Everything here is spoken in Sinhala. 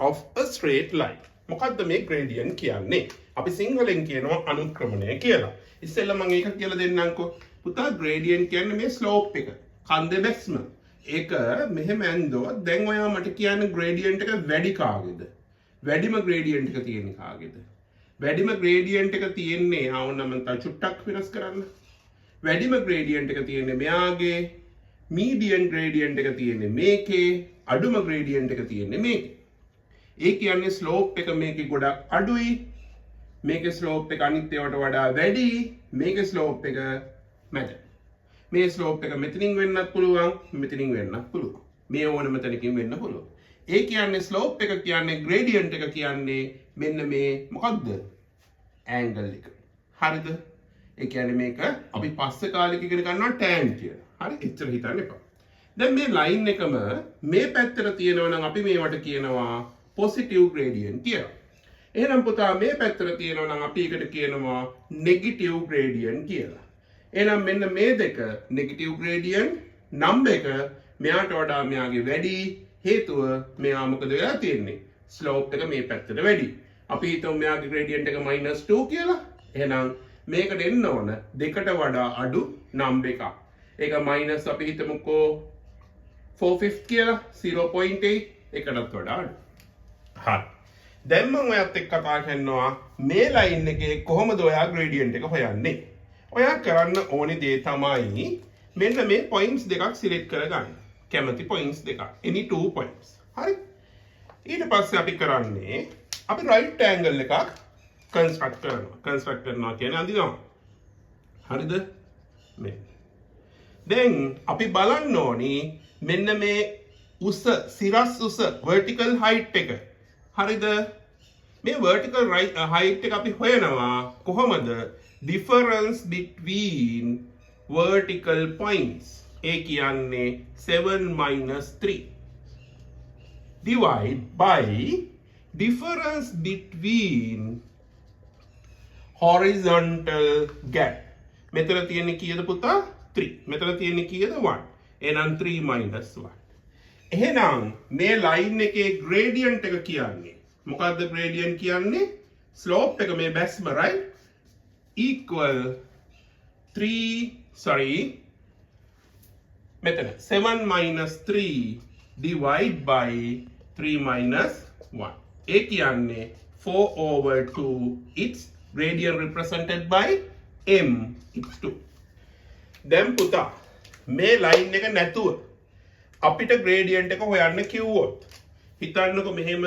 of a straight line. මොකද්ද මේ gradient කියන්නේ? අපි සිංහලෙන් කියනවා අනුක්‍රමණය කියලා. ඉස්සෙල්ලා මම ඒක කියලා දෙන්නම්කෝ. පුතා gradient කියන්නේ මේ slope එක. කන්දේ බැස්ම. ඒක මෙහෙම ඇන්දොත් දැන් ඔයා මට කියන්න gradient එක වැඩි කාගේද? වැඩිම gradient එක තියෙන්නේ කාගේද? වැඩිම gradient එක තියෙන්නේ ආවොන්න මම තා චුට්ටක් වෙනස් කරන්න. වැඩිම gradient එක තියෙන්නේ මෙයාගේ, median gradient එක තියෙන්නේ මේකේ, අඩුම gradient එක තියෙන්නේ මේකේ. ඒ කියන්නේ ස්ලෝප් එක මේකේ ගොඩක් අඩුයි, මේකේ ස්ලෝප් එක අනිත් ඒවාට වඩා වැඩි, මේකේ ස්ලෝප් එක මැද. මේ ස්ලෝප් එක මෙතනින් වෙන්නත් පුළුවන්, මෙතනින් වෙන්නත් පුළුවන්. මේ ඕනම තැනකින් වෙන්න පුළුවන්. ඒ කියන්නේ ස්ලෝප් එක කියන්නේ gradient එක කියන්නේ මෙන්න මේ මොකද්ද? angle එක. හරිද? ඒ කියන්නේ මේක අපි පස්සේ කාලෙක ඉගෙන ගන්නවා tan කියලා. හරි? එච්චර හිතන්න එපා. දැන් මේ line එකම මේ පැත්තට තියෙනවා නම් අපි මේවට කියනවා positive gradient කියලා. එහෙනම් පුතා මේ පැත්තට තියෙනවා නම් අපි ඒකට කියනවා negative gradient කියලා. එහෙනම් මෙන්න මේ දෙක negative gradient, number එක මෙයාට වඩා මෙයාගේ වැඩි, හේතුව මෙයා මොකද වෙලා තියෙන්නේ? slope එක මේ පැත්තට වැඩි. අපි හිතමු මෙයාගේ gradient එක -2 කියලා. එහෙනම් මේකට එන්න ඕන දෙකට වඩා අඩු number එකක්. ඒක minus අපි හිතමුකෝ 4/5 කියලා 0.8 එකටත් වඩා අඩු. හරි. දැන් මම ඔයත් එක්ක කතා කරනවා මේ ලයින් එකේ කොහොමද ඔයා gradient එක හොයන්නේ? ඔයා කරන්න ඕනේ දේ තමයි මෙන්න මේ points දෙකක් select කරගන්න. කැමති points දෙකක්. any 2 points. හරි? ඊට පස්සේ අපි කරන්නේ අපි right triangle එකක් construct කරනවා. construct කරනවා කියන්නේ අඳිනවා. හරිද? මේ. දැන් අපි බලන්න ඕනි මෙන්න මේ උස සිරස් උස vertical height එක. හරිද? මේ vertical height එක අපි හොයනවා කොහොමද? difference between vertical points. ඒ කියන්නේ 7 - 3 divide by difference between horizontal gap. මෙතන තියෙන්නේ කීයද පුතා? 3. මෙතන තියෙන්නේ කීයද? 1. එහෙනම් 3 - 1. එහෙනම් මේ line එකේ gradient එක කියන්නේ මොකද්ද? gradient කියන්නේ slope එක මේ බැස්ම right equal 7 - 3 divide by 3 - 1. ඒ කියන්නේ 4/2. Its gradient represented by m. It's 2. දැන් පුතා මේ line එක නැතුව අපිට gradient එක හොයන්න කිව්වොත් හිතන්නකො මෙහෙම